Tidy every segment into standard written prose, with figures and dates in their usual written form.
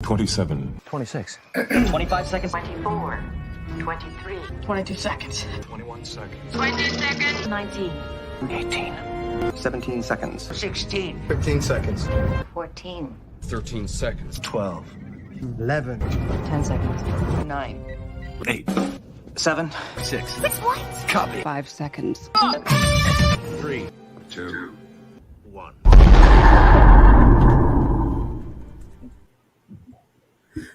27. 26. 25 seconds. 24, 23, 22 seconds. 21 seconds. 22 seconds, 19, 18. 17 seconds. 16, 15 seconds. 14, 13 seconds. 12. 11. 10 seconds, 9, 8. 7. 6. what? Copy. 5 seconds. 3, 2, 1.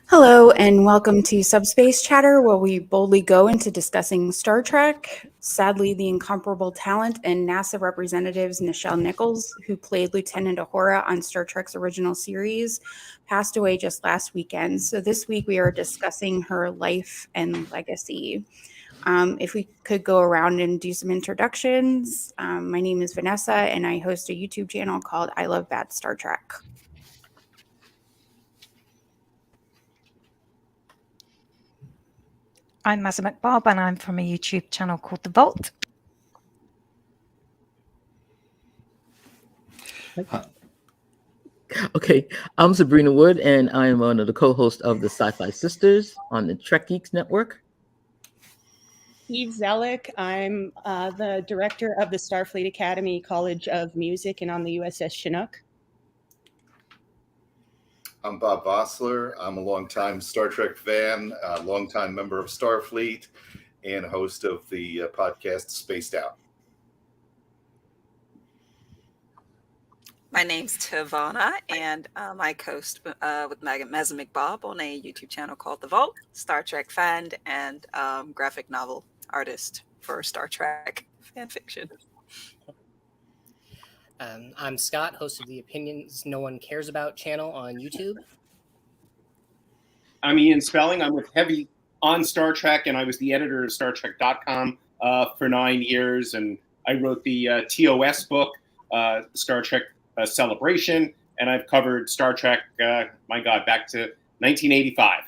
Hello, and welcome to Subspace Chatter, where we boldly go into discussing Star Trek. Sadly, the incomparable talent and NASA representatives Nichelle Nichols, who played Lieutenant Uhura on Star Trek's original series, passed away just last weekend. So this week we are discussing her life and legacy. If we could go around and do some introductions. My name is Vanessa, and I host a YouTube channel called I Love Bad Star Trek. I'm Mezemek Bob, and I'm from a YouTube channel called The Vault. Okay, I'm Sabrina Wood, and I am one of the co-hosts of the Sci-Fi Sisters on the Trek Geeks Network. Eve Zellick. I'm the director of the Starfleet Academy College of Music and on the USS Chinook. I'm Bob Vossler. I'm a longtime Star Trek fan, a longtime member of Starfleet, and host of the podcast Spaced Out. My name's Tavana, and I co-host with Mezemek Bob on a YouTube channel called The Vault, Star Trek fan and graphic novel artist for Star Trek fan fiction. I'm Scott, host of the Opinions No One Cares About channel on YouTube. I'm Ian Spelling. I'm with Heavy on Star Trek, and I was the editor of StarTrek.com for 9 years, and I wrote the TOS book, Star Trek Celebration, and I've covered Star Trek, back to 1985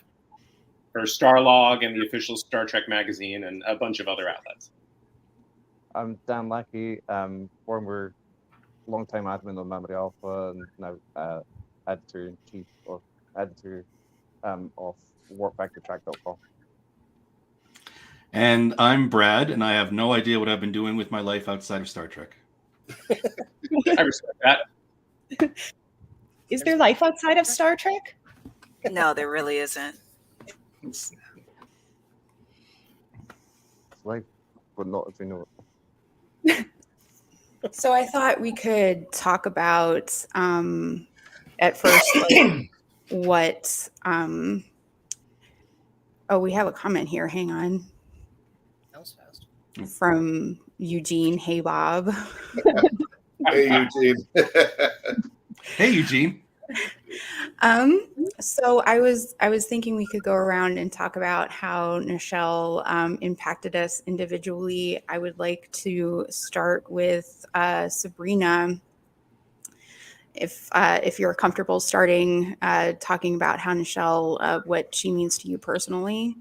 for Starlog and the official Star Trek magazine and a bunch of other outlets. I'm Dan Lackey, former longtime admin on Memory Alpha and now editor-in-chief or editor of warpvectortrack.com. And I'm Brad, and I have no idea what I've been doing with my life outside of Star Trek. I respect that. Is there life outside of Star Trek? No, there really isn't. It's life, but not if we know it. So I thought we could talk about at first what we have a comment here. Hang on. That was fast. From Eugene. Hey Bob. Hey Eugene. Hey Eugene. So I was thinking we could go around and talk about how Nichelle impacted us individually. I would like to start with Sabrina. If you're comfortable starting talking about how Nichelle, what she means to you personally.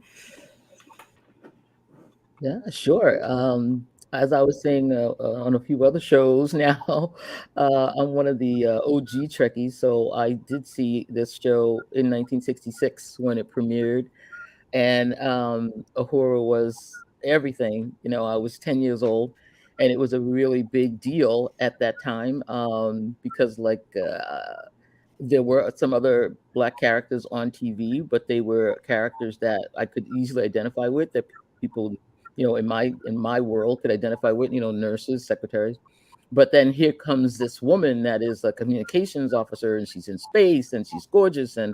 Yeah, sure. As I was saying on a few other shows now, I'm one of the OG Trekkies, so I did see this show in 1966 when it premiered, and Uhura was everything. You know, I was 10 years old, and it was a really big deal at that time because, there were some other Black characters on TV, but they were characters that I could easily identify with, that people, in my world could identify with, nurses, secretaries. But then here comes this woman that is a communications officer, and she's in space, and she's gorgeous, and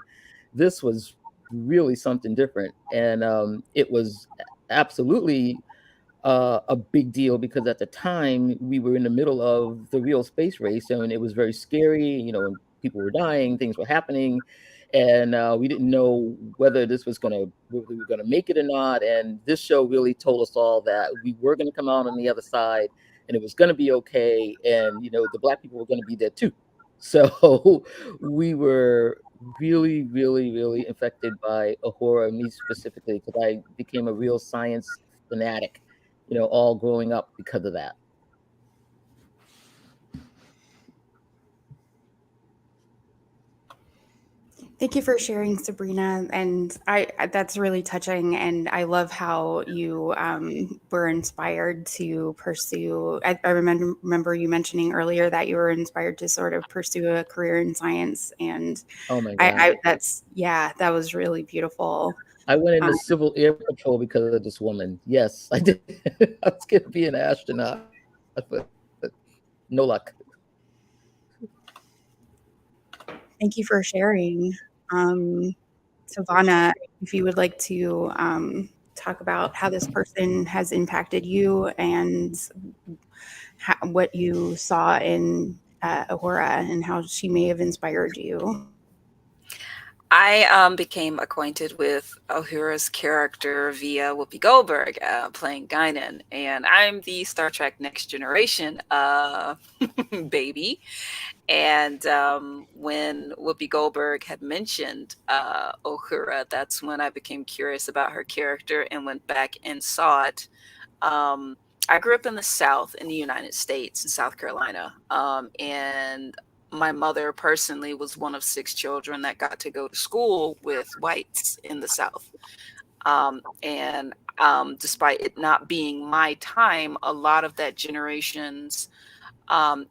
this was really something different. And it was absolutely a big deal because at the time we were in the middle of the real space race, and it was very scary. And people were dying, things were happening, and we didn't know whether we were gonna make it or not. And this show really told us all that we were gonna come out on the other side, and it was gonna be okay. And the Black people were gonna be there too. So we were really, really, really affected by Uhura, me specifically, because I became a real science fanatic, all growing up because of that. Thank you for sharing, Sabrina. And that's really touching. And I love how you were inspired to pursue. I remember you mentioning earlier that you were inspired to sort of pursue a career in science. And Oh my God. that was really beautiful. I went into Civil Air Patrol because of this woman. Yes, I did. I was going to be an astronaut, but no luck. Thank you for sharing. Savannah, if you would like to talk about how this person has impacted you and what you saw in Uhura and how she may have inspired you. I became acquainted with Uhura's character via Whoopi Goldberg playing Guinan, and I'm the Star Trek Next Generation baby. And when Whoopi Goldberg had mentioned Uhura, that's when I became curious about her character and went back and saw it. I grew up in the South in the United States, in South Carolina, and my mother personally was one of 6 children that got to go to school with whites in the South. And despite it not being my time, a lot of that generation's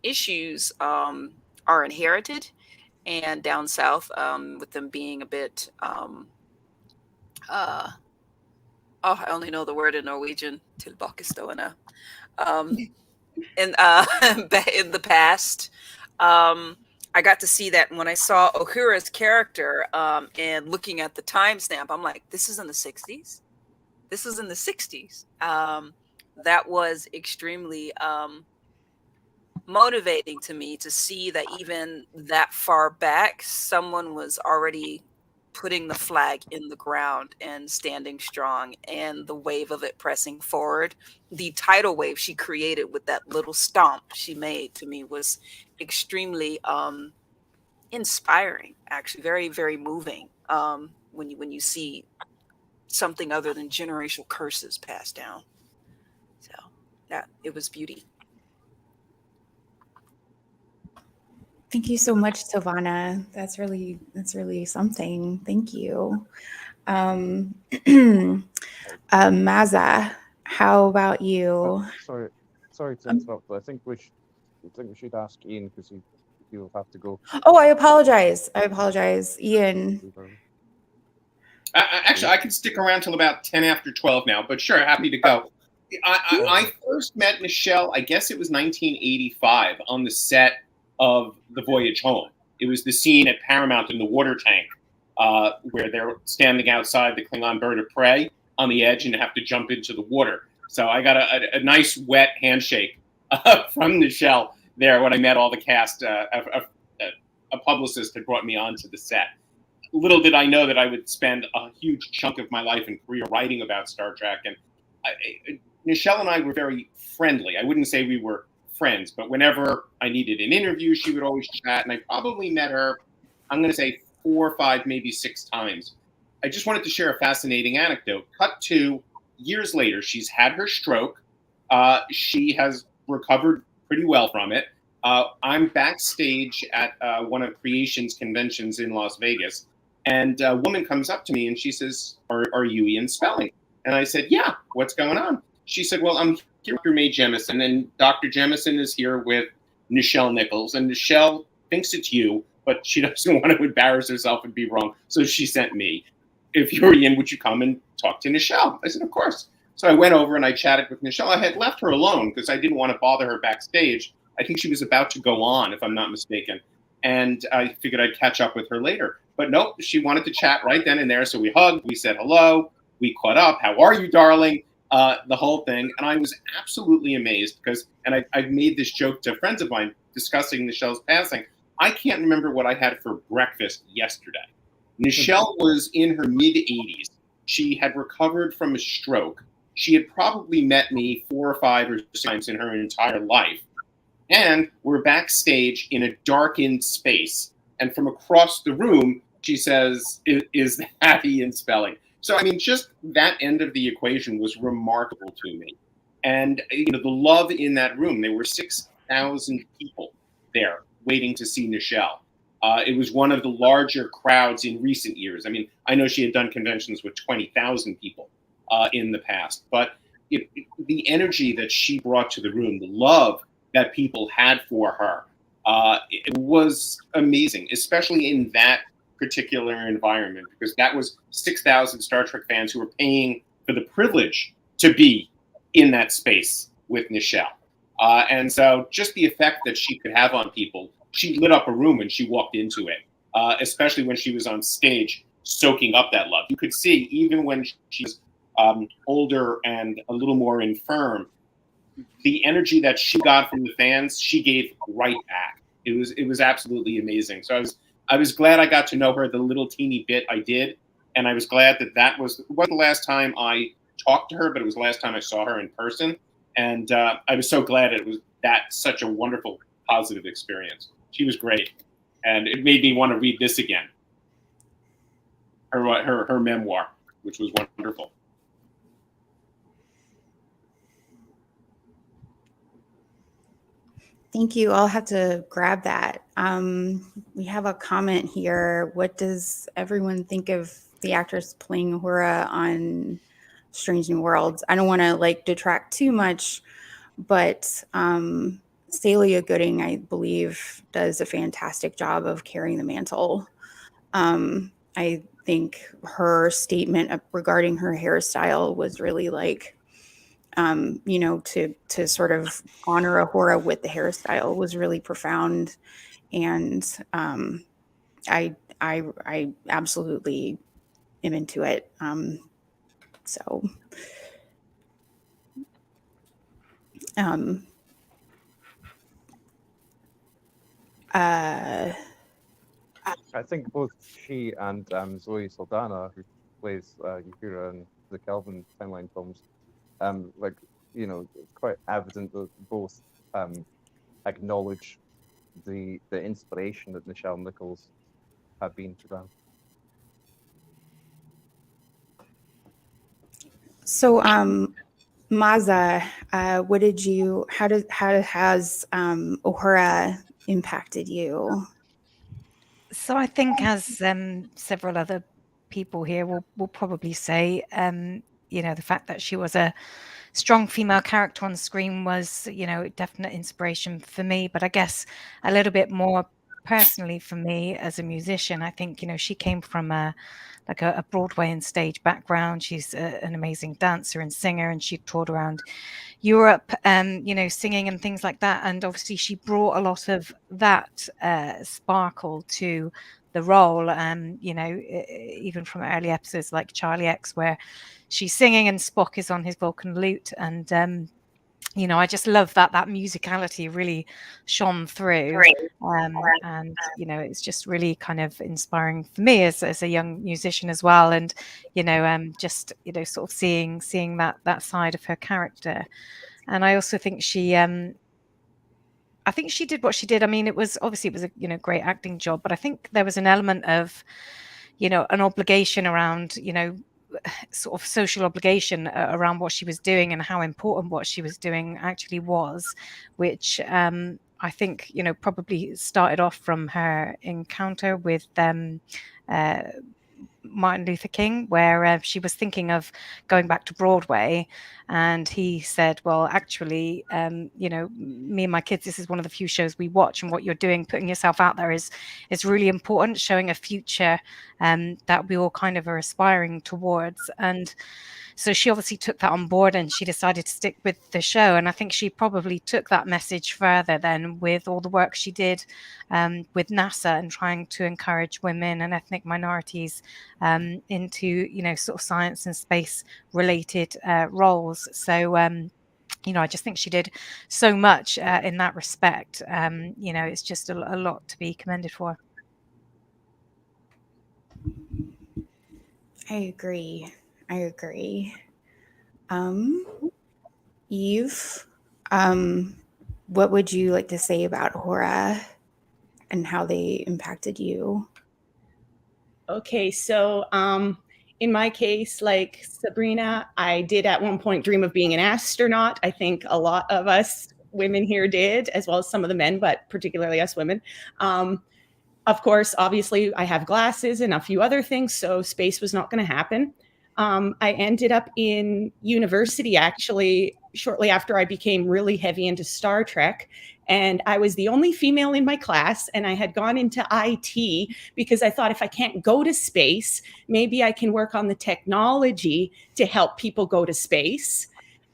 issues are inherited. And down south, with them being a bit, I only know the word in Norwegian, tilbakestående. In in the past, I got to see that when I saw Uhura's character and looking at the timestamp, I'm like, this is in the 60s. This is in the 60s. That was extremely motivating to me to see that even that far back, someone was already putting the flag in the ground and standing strong, and the wave of it pressing forward. The tidal wave she created with that little stomp she made to me was extremely inspiring, actually very, very moving. When you see something other than generational curses passed down. So yeah, it was beauty. Thank you so much, Savannah. That's really something. Thank you. Maza, how about you? Sorry to interrupt, but I think we should ask Ian because he'll have to go. Oh, I apologize. Ian. Actually, I can stick around till about 10 after 12 now, but sure, happy to go. I first met Nichelle, I guess it was 1985, on the set of The Voyage Home. It was the scene at Paramount in the water tank where they're standing outside the Klingon bird of prey on the edge and have to jump into the water. So I got a nice wet handshake from Nichelle there when I met all the cast. A publicist had brought me onto the set. Little did I know that I would spend a huge chunk of my life and career writing about Star Trek. And Nichelle and I were very friendly. I wouldn't say we were friends, but whenever I needed an interview, she would always chat. And I probably met her, I'm going to say 4, 5, maybe 6 times. I just wanted to share a fascinating anecdote. Cut to years later, she's had her stroke. She has recovered pretty well from it. I'm backstage at one of Creation's conventions in Las Vegas. And a woman comes up to me and she says, are you Ian Spelling? And I said, yeah, what's going on? She said, well, I'm here with Dr. Mae Jemison, and Dr. Jemison is here with Nichelle Nichols. And Nichelle thinks it's you, but she doesn't want to embarrass herself and be wrong. So she sent me. If you're Ian, would you come and talk to Nichelle? I said, of course. So I went over and I chatted with Nichelle. I had left her alone because I didn't want to bother her backstage. I think she was about to go on, if I'm not mistaken. And I figured I'd catch up with her later. But nope, she wanted to chat right then and there. So we hugged, we said hello, we caught up. How are you, darling? The whole thing. And I was absolutely amazed because, and I've made this joke to friends of mine discussing Nichelle's passing. I can't remember what I had for breakfast yesterday. Nichelle was in her mid-80s. She had recovered from a stroke. She had probably met me 4 or 5 or 6 times in her entire life. And we're backstage in a darkened space. And from across the room, she says, is that Ian Spelling? So, I mean, just that end of the equation was remarkable to me. And, the love in that room, there were 6,000 people there waiting to see Nichelle. It was one of the larger crowds in recent years. I mean, I know she had done conventions with 20,000 people in the past, but the energy that she brought to the room, the love that people had for her, it was amazing, especially in that particular environment, because that was 6,000 Star Trek fans who were paying for the privilege to be in that space with Nichelle. And so just the effect that she could have on people, she lit up a room when she walked into it, especially when she was on stage soaking up that love. You could see, even when she was older and a little more infirm, the energy that she got from the fans, she gave right back. It was absolutely amazing. So I was glad I got to know her the little teeny bit I did, and I was glad that wasn't the last time I talked to her, but it was the last time I saw her in person. And I was so glad it was such a wonderful, positive experience. She was great, and it made me want to read this again. Her memoir, which was wonderful. Thank you. I'll have to grab that. We have a comment here. What does everyone think of the actress playing Uhura on Strange New Worlds? I don't want to like detract too much, but Celia Gooding, I believe, does a fantastic job of carrying the mantle. I think her statement regarding her hairstyle was really like, you know, to sort of honor Uhura with the hairstyle was really profound, and I absolutely am into it. So. I think both she and Zoe Saldana, who plays Uhura in the Kelvin timeline films, like, you know, it's quite evident that both acknowledge the inspiration that Nichelle Nichols had been to them. So, Maza, what did you? How has Uhura impacted you? So I think, as several other people here will probably say, you know, the fact that she was a strong female character on screen was, you know, definite inspiration for me. But I guess a little bit more personally for me as a musician, I think, you know, she came from a Broadway and stage background. She's an amazing dancer and singer, and she toured around Europe, you know, singing and things like that. And obviously, she brought a lot of that sparkle to the role. You know, even from early episodes like Charlie X, where she's singing and Spock is on his Vulcan lute, and you know, I just love that musicality really shone through. And you know, it's just really kind of inspiring for me as a young musician as well. And you know, just, you know, sort of seeing that side of her character. And I also think she did what she did. I mean, it was a, you know, great acting job, but I think there was an element of, you know, an obligation around, you know, sort of social obligation around what she was doing and how important what she was doing actually was, which I think, you know, probably started off from her encounter with Martin Luther King, where she was thinking of going back to Broadway, and he said, well, actually, you know, me and my kids, this is one of the few shows we watch, and what you're doing, putting yourself out there is really important, showing a future that we all kind of are aspiring towards. And so she obviously took that on board, and she decided to stick with the show. And I think she probably took that message further then with all the work she did with NASA and trying to encourage women and ethnic minorities into, you know, sort of science and space related roles. So you know, I just think she did so much in that respect. You know, it's just a lot to be commended for. I agree. Eve, what would you like to say about Uhura and how they impacted you? Okay, so in my case, like Sabrina, I did at one point dream of being an astronaut. I think a lot of us women here did, as well as some of the men, but particularly us women. of course, obviously, I have glasses and a few other things, so space was not going to happen. I ended up in university actually shortly after I became really heavy into Star Trek. And I was the only female in my class, and I had gone into IT because I thought if I can't go to space, maybe I can work on the technology to help people go to space.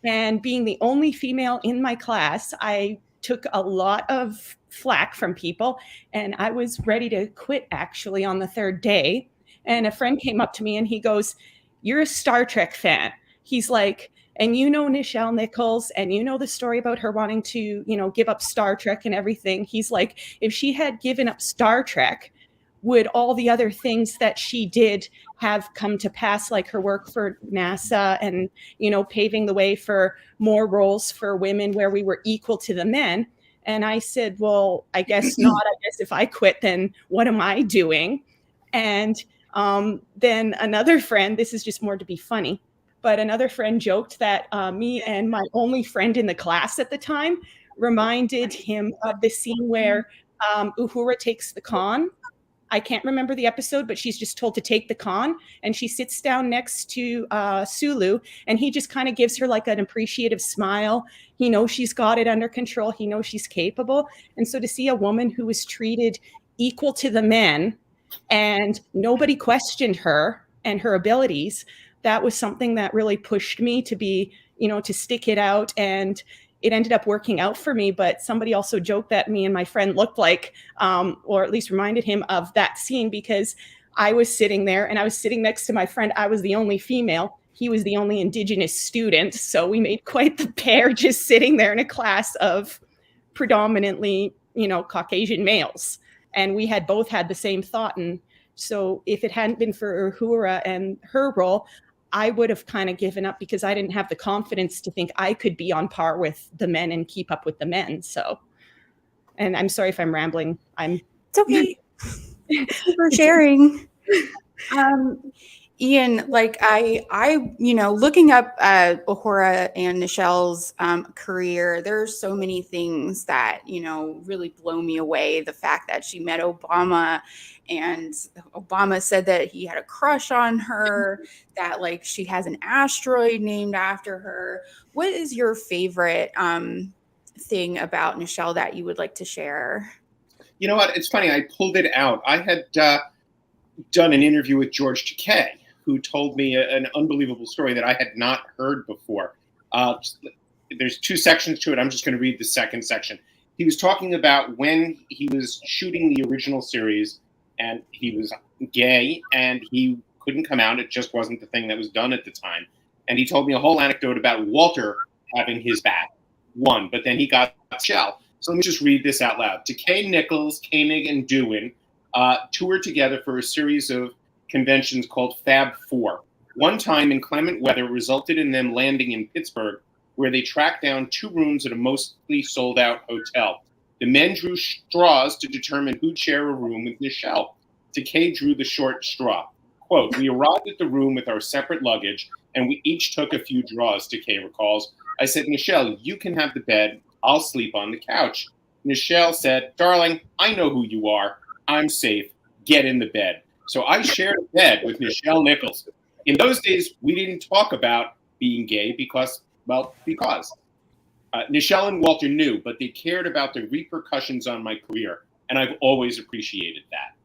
And being the only female in my class, I took a lot of flack from people, and I was ready to quit actually on the third day. And a friend came up to me and he goes, "You're a Star Trek fan." He's like, "And you know Nichelle Nichols, and you know the story about her wanting to, give up Star Trek and everything." He's like, "If she had given up Star Trek, would all the other things that she did have come to pass, like her work for NASA and, paving the way for more roles for women where we were equal to the men?" And I said, "Well, I guess not. I guess if I quit, then what am I doing?" And then another friend, this is just more to be funny, but another friend joked that me and my only friend in the class at the time reminded him of the scene where Uhura takes the con. I can't remember the episode, but she's just told to take the con, and she sits down next to Sulu, and he just kind of gives her like an appreciative smile. He knows she's got it under control. He knows she's capable. And so to see a woman who was treated equal to the men and nobody questioned her and her abilities, that was something that really pushed me to be, to stick it out. And it ended up working out for me. But somebody also joked that me and my friend looked like, or at least reminded him of that scene, because I was sitting there and I was sitting next to my friend. I was the only female. He was the only Indigenous student. So we made quite the pair just sitting there in a class of predominantly, Caucasian males. And we had both had the same thought. And so if it hadn't been for Uhura and her role, I would have kind of given up because I didn't have the confidence to think I could be on par with the men and keep up with the men. So, and I'm sorry if I'm rambling. It's okay. Thank you for sharing. Ian, like I, looking up Uhura and Nichelle's career, there's so many things that, really blow me away. The fact that she met Obama and Obama said that he had a crush on her, that like she has an asteroid named after her. What is your favorite thing about Nichelle that you would like to share? You know what? It's funny. I pulled it out. I had done an interview with George Takei, who told me an unbelievable story that I had not heard before. There's two sections to it. I'm just going to read the second section. He was talking about when he was shooting the original series, and he was gay, and he couldn't come out. It just wasn't the thing that was done at the time. And he told me a whole anecdote about Walter having his back, but then he got Shell. So let me just read this out loud. Takei, Nichols, Koenig, and Doohan toured together for a series of conventions called Fab Four. One time, inclement weather resulted in them landing in Pittsburgh, where they tracked down 2 rooms at a mostly sold-out hotel. The men drew straws to determine who'd share a room with Nichelle. Takei drew the short straw. Quote, "We arrived at the room with our separate luggage, and we each took a few draws," Takei recalls. "I said, 'Nichelle, you can have the bed. I'll sleep on the couch.' Nichelle said, 'Darling, I know who you are. I'm safe. Get in the bed.' So I shared a bed with Nichelle Nichols. In those days, we didn't talk about being gay because. Nichelle and Walter knew, but they cared about the repercussions on my career, and I've always appreciated that."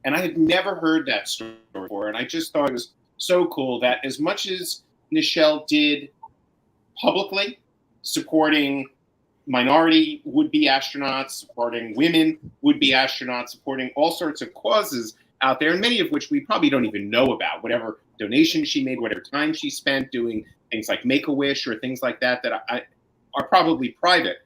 And I had never heard that story before, and I just thought it was so cool that as much as Nichelle did publicly, supporting minority would-be astronauts, supporting women would-be astronauts, supporting all sorts of causes out there, and many of which we probably don't even know about, whatever donations she made, whatever time she spent doing things like Make-A-Wish or things like that are probably private.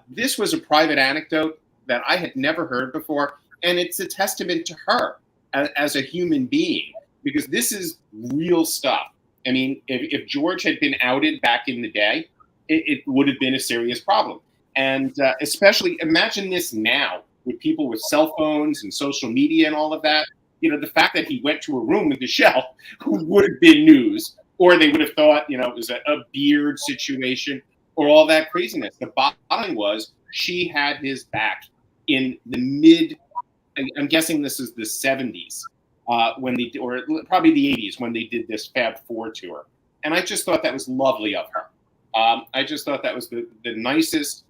This was a private anecdote that I had never heard before, and it's a testament to her as a human being, because this is real stuff. I mean, if George had been outed back in the day, it would have been a serious problem. And especially imagine this now with people with cell phones and social media and all of that. The fact that he went to a room with Nichelle would have been news, or they would have thought, it was a beard situation or all that craziness. The bottom line was she had his back in the I'm guessing this is the 70s when they, or probably the 80s when they did this Fab Four tour, and I just thought that was lovely of her. I just thought that was the nicest,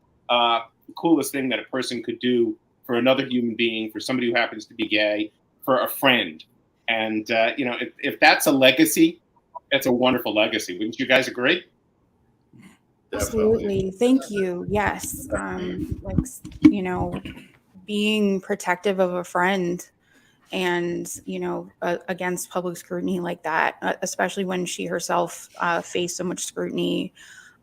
coolest thing that a person could do for another human being, for somebody who happens to be gay, for a friend. And if that's a legacy, that's a wonderful legacy. Wouldn't you guys agree? Absolutely. Thank you. Yes. Like, being protective of a friend and, against public scrutiny like that, especially when she herself faced so much scrutiny.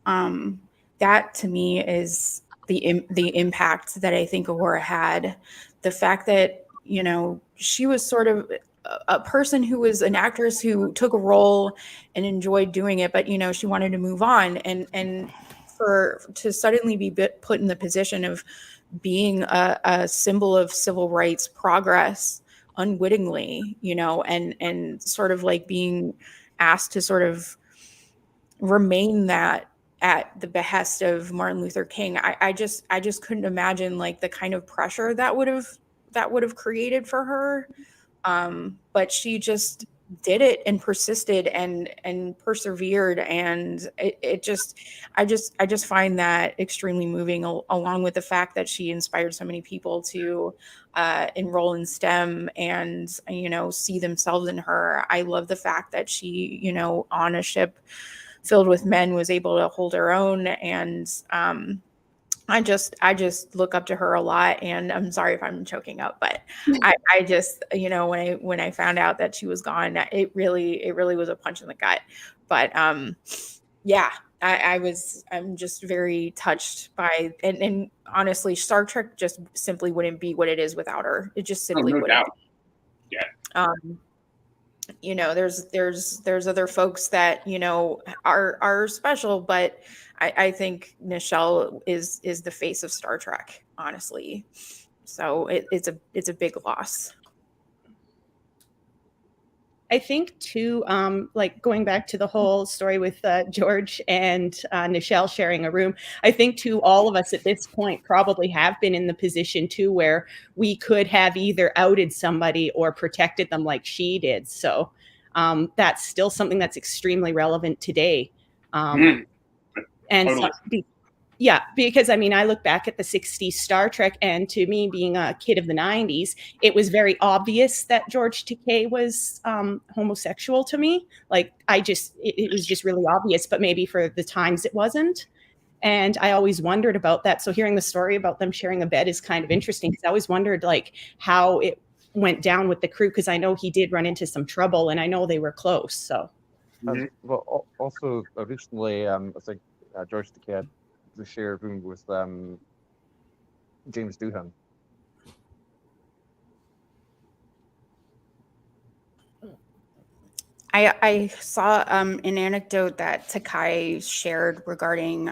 That to me is the impact that I think Uhura had. The fact that, she was sort of a person who was an actress who took a role and enjoyed doing it, but, she wanted to move on, and to suddenly be put in the position of being a symbol of civil rights progress unwittingly, and sort of like being asked to sort of remain that at the behest of Martin Luther King. I just couldn't imagine like the kind of pressure that would have created for her. But she just did it and persisted and persevered, and I just find that extremely moving, along with the fact that she inspired so many people to enroll in STEM and see themselves in her. I love the fact that she, on a ship filled with men, was able to hold her own, and I just look up to her a lot. And I'm sorry if I'm choking up, but I just, when I found out that she was gone, it really was a punch in the gut. But yeah, I'm just very touched by, and honestly, Star Trek just simply wouldn't be what it is without her. It just simply no wouldn't. doubt. Yeah. There's other folks that are special, but I think Nichelle is the face of Star Trek, honestly. So it's a big loss. I think too, like going back to the whole story with George and Nichelle sharing a room, I think too, all of us at this point probably have been in the position too where we could have either outed somebody or protected them like she did. So that's still something that's extremely relevant today. And Totally. yeah, because I mean, I look back at the 60s Star Trek, and to me, being a kid of the 90s, it was very obvious that George Takei was homosexual to me. Like, it was just really obvious, but maybe for the times it wasn't. And I always wondered about that. So hearing the story about them sharing a bed is kind of interesting, because I always wondered like how it went down with the crew, because I know he did run into some trouble, and I know they were close. So, well, also originally, I think George Takei had to share a room with James Doohan. I saw an anecdote that Takai shared regarding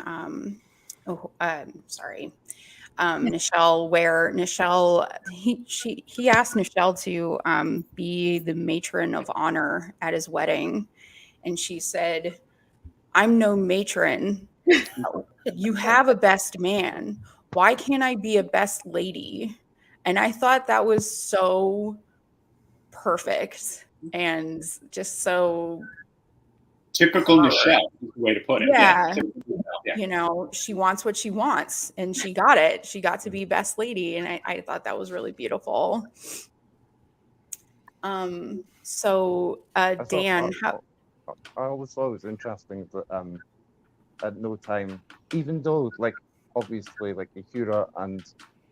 Nichelle, where Nichelle he asked Nichelle to be the matron of honor at his wedding, and she said, "I'm no matron. You have a best man. Why can't I be a best lady?" And I thought that was so perfect and just so Typical Nichelle is the way to put it. yeah. Yeah. She wants what she wants, and she got it. She got to be best lady, and I thought that was really beautiful. So Dan, I always thought it was interesting that at no time, even though like obviously like Uhura and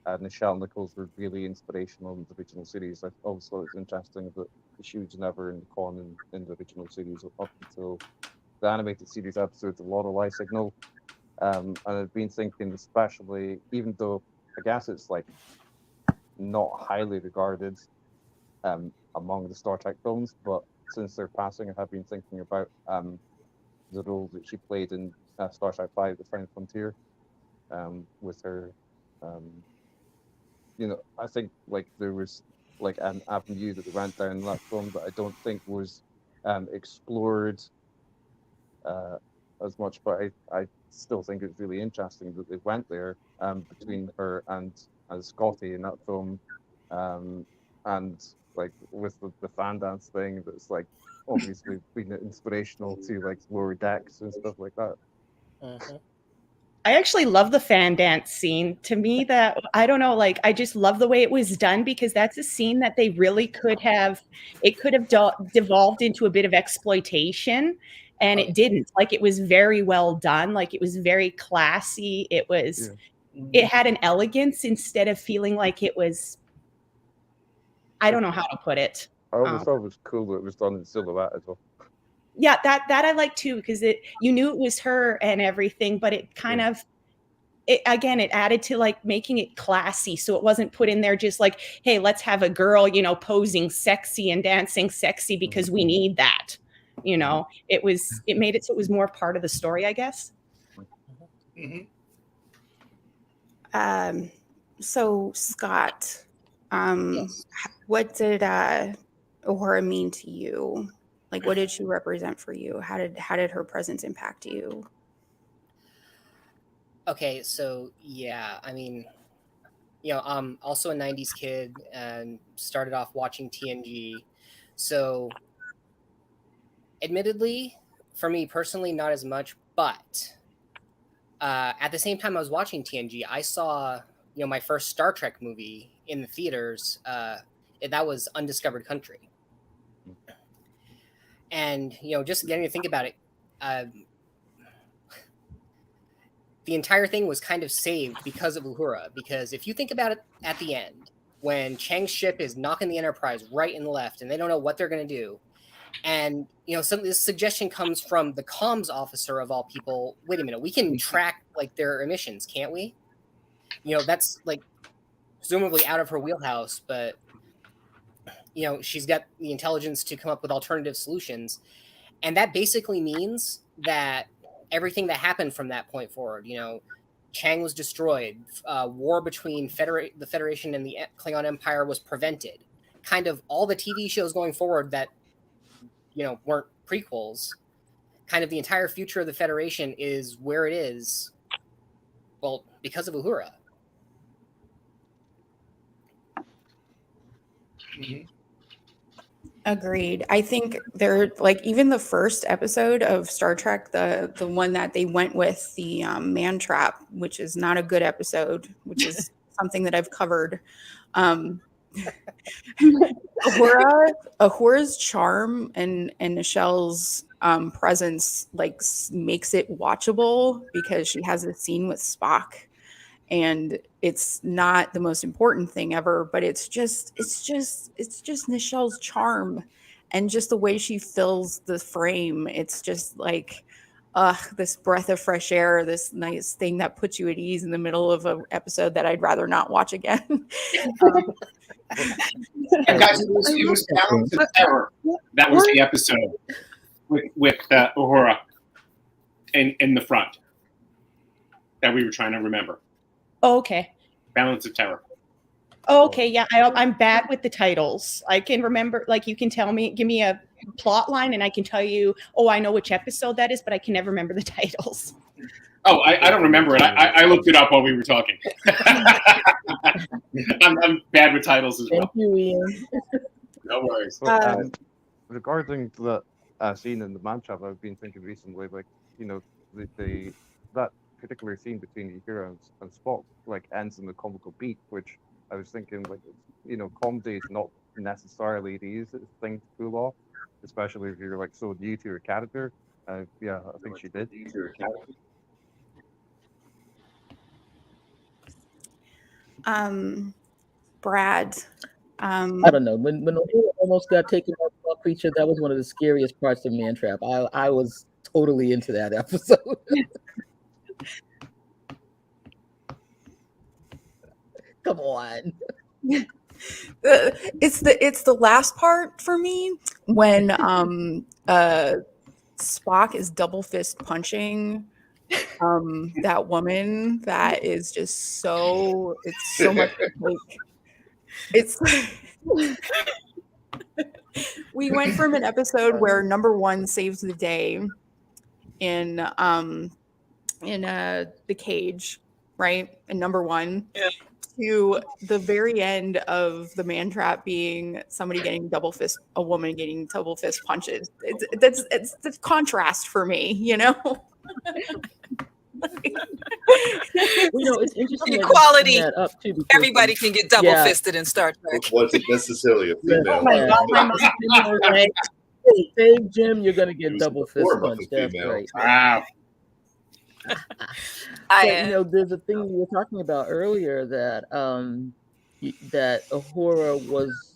Nichelle Nichols were really inspirational in the original series, I always thought it was interesting that she was never in the con in the original series up until the animated series episodes of Lorelei Signal. And I've been thinking, especially even though I guess it's like not highly regarded among the Star Trek films, but since their passing, I have been thinking about the role that she played in Star Trek V: The Final Frontier, with her. I think like there was like an avenue that they went down in that film that I don't think was explored as much, but I still think it's really interesting that they went there between her and Scotty in that film. And like with the fan dance thing, that's like obviously been inspirational to like Lower Decks and stuff like that. I actually love the fan dance scene. To me, that I don't know, like I just love the way it was done, because that's a scene that they really could have. It could have devolved into a bit of exploitation, and it didn't. Like it was very well done. Like it was very classy. It was. Yeah. It had an elegance instead of feeling like it was. I don't know how to put it. I always thought it was cool that it was done in silhouette as well. Yeah, that I like too, because you knew it was her and everything, but it kind of it added to like making it classy, so it wasn't put in there just like, hey, let's have a girl, posing sexy and dancing sexy because we need that. It made it so it was more part of the story, I guess. So Scott, what did Uhura mean to you? Like, what did she represent for you? How did her presence impact you? Okay, so yeah, I mean, I'm also a 90s kid and started off watching TNG. So admittedly, for me personally, not as much, but at the same time I was watching TNG, I saw, my first Star Trek movie in the theaters. That was Undiscovered Country. And, just getting to think about it, the entire thing was kind of saved because of Uhura. Because if you think about it at the end, when Chang's ship is knocking the Enterprise right and left, and they don't know what they're going to do, and this suggestion comes from the comms officer of all people. Wait a minute, we can track like their emissions, can't we? That's like presumably out of her wheelhouse, but she's got the intelligence to come up with alternative solutions, and that basically means that everything that happened from that point forward, Chang was destroyed, war between the Federation and the Klingon Empire was prevented. Kind of all the TV shows going forward that weren't prequels, kind of the entire future of the Federation is where it is, well, because of Uhura. Agreed. I think they're like, even the first episode of Star Trek, the one that they went with, the man trap, which is not a good episode, which is something that I've covered. Uhura's charm and Nichelle's presence like makes it watchable, because she has a scene with Spock, and it's not the most important thing ever, but it's just Nichelle's charm and just the way she fills the frame. It's just like this breath of fresh air, this nice thing that puts you at ease in the middle of an episode that I'd rather not watch again. And guys, it was Balance of Terror. That was the episode with Uhura in the front that we were trying to remember. Oh, okay. Balance of Terror. Oh, okay, yeah, I'm bad with the titles. I can remember, like, you can give me a plot line, and I can tell you, oh, I know which episode that is, but I can never remember the titles. Oh, I don't remember it. I looked it up while we were talking. I'm bad with titles as well. Thank you, Ian. No worries. Regarding the scene in the man trap, I've been thinking recently, like, that particular scene between Uhura and Spock like ends in a comical beat, which I was thinking, like, comedy is not necessarily the easiest thing to pull off, especially if you're like so new to your character. Yeah, I think she did. Brad. I don't know. When Uhura almost got taken out by a creature, that was one of the scariest parts of Man Trap. I was totally into that episode. Come on. It's the last part for me when Spock is double fist punching that woman. That is just so much like it's we went from an episode where number one saves the day in the cage, right? And number one, to the very end of the man trap being somebody getting a woman getting double fist punches. It's the contrast for me, you know. It's interesting that you bring Equality. that up too. Because, Everybody can get double yeah, fisted in Star Trek. Wasn't necessarily a female. Oh my God, my mom. Save Jim, you're gonna get It was double the fist form of a punch. That's female. right. Wow. But there's a thing we were talking about earlier that that Uhura was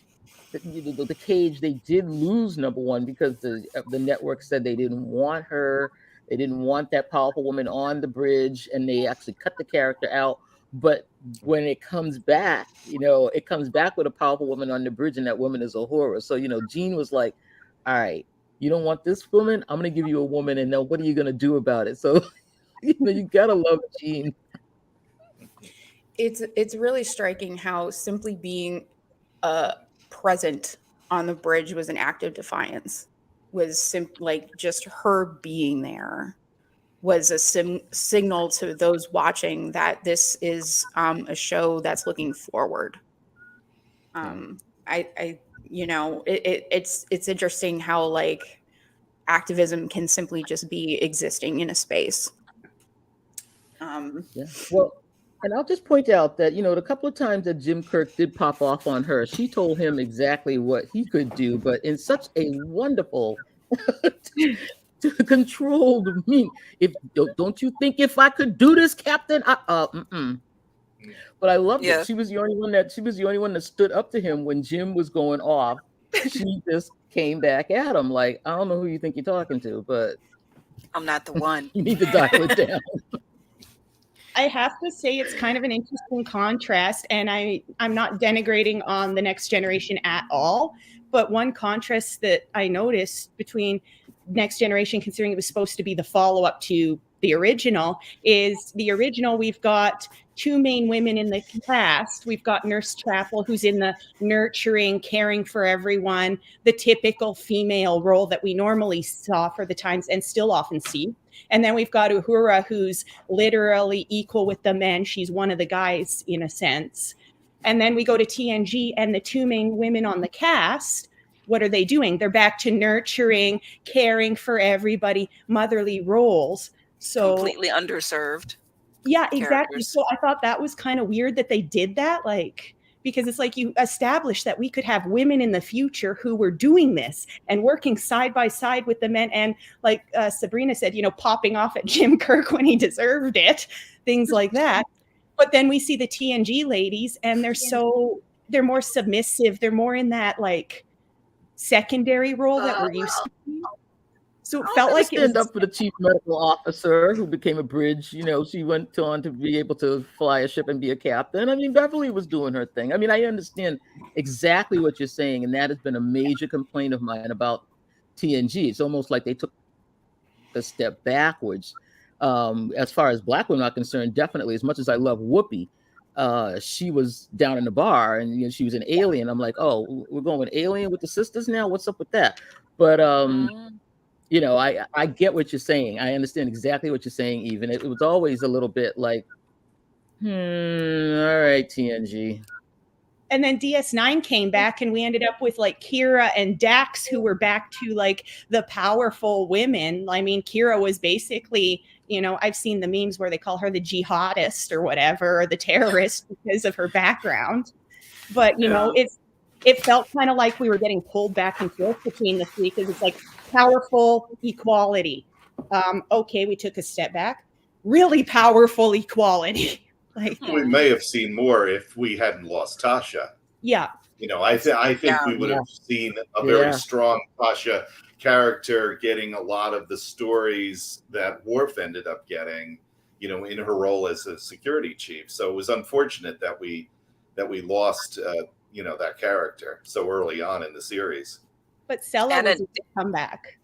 the cage. They did lose number one because the network said they didn't want her. They didn't want that powerful woman on the bridge, and they actually cut the character out. But when it comes back, it comes back with a powerful woman on the bridge, and that woman is Uhura. So Gene was like, "All right, you don't want this woman? I'm gonna give you a woman, and now what are you gonna do about it?" So you gotta love Gene. It's really striking how simply being present on the bridge was an act of defiance. Like just her being there was a signal to those watching that this is a show that's looking forward. It's interesting how like activism can simply just be existing in a space. Yeah. Well, and I'll just point out that, the couple of times that Jim Kirk did pop off on her, she told him exactly what he could do, but in such a wonderful, controlled don't you think if I could do this, Captain? But I loved it. She was the only one that stood up to him when Jim was going off. She just came back at him like, I don't know who you think you're talking to, but I'm not the one. You need to dial it down. I have to say it's kind of an interesting contrast, and I'm not denigrating on the Next Generation at all, but one contrast that I noticed between Next Generation, considering it was supposed to be the follow-up to the original, is the original we've got two main women in the cast. We've got Nurse Chapel, who's in the nurturing, caring for everyone, the typical female role that we normally saw for the times and still often see. And then we've got Uhura, who's literally equal with the men. She's one of the guys in a sense. And then we go to TNG, and the two main women on the cast, what are they doing? They're back to nurturing, caring for everybody, motherly roles. So completely underserved. Yeah, exactly. So I thought that was kind of weird that they did that, because it's like you established that we could have women in the future who were doing this and working side by side with the men. And like Sabrina said, popping off at Jim Kirk when he deserved it, things like that. But then we see the TNG ladies, and they're more submissive. They're more in that secondary role that we're used to. So it felt like it was up for the chief medical officer who became a bridge. She went on to be able to fly a ship and be a captain. I mean, Beverly was doing her thing. I mean, I understand exactly what you're saying, and that has been a major complaint of mine about TNG. It's almost like they took a step backwards. As far as Black women are concerned, definitely. As much as I love Whoopi, she was down in the bar, and she was an alien. I'm like, oh, we're going with alien with the sisters now? What's up with that? But I get what you're saying. I understand exactly what you're saying, even. It was always a little bit like, all right, TNG. And then DS9 came back, and we ended up with Kira and Dax, who were back to the powerful women. I mean, Kira was basically, I've seen the memes where they call her the jihadist or whatever, or the terrorist because of her background. But, it felt kind of like we were getting pulled back and forth between the three, because it's powerful equality. Okay, we took a step back. Really powerful equality. We may have seen more if we hadn't lost Tasha. Yeah. I think we would have seen a very strong Tasha character getting a lot of the stories that Worf ended up getting, in her role as a security chief. So it was unfortunate that we lost that character so early on in the series. But Sella was a comeback.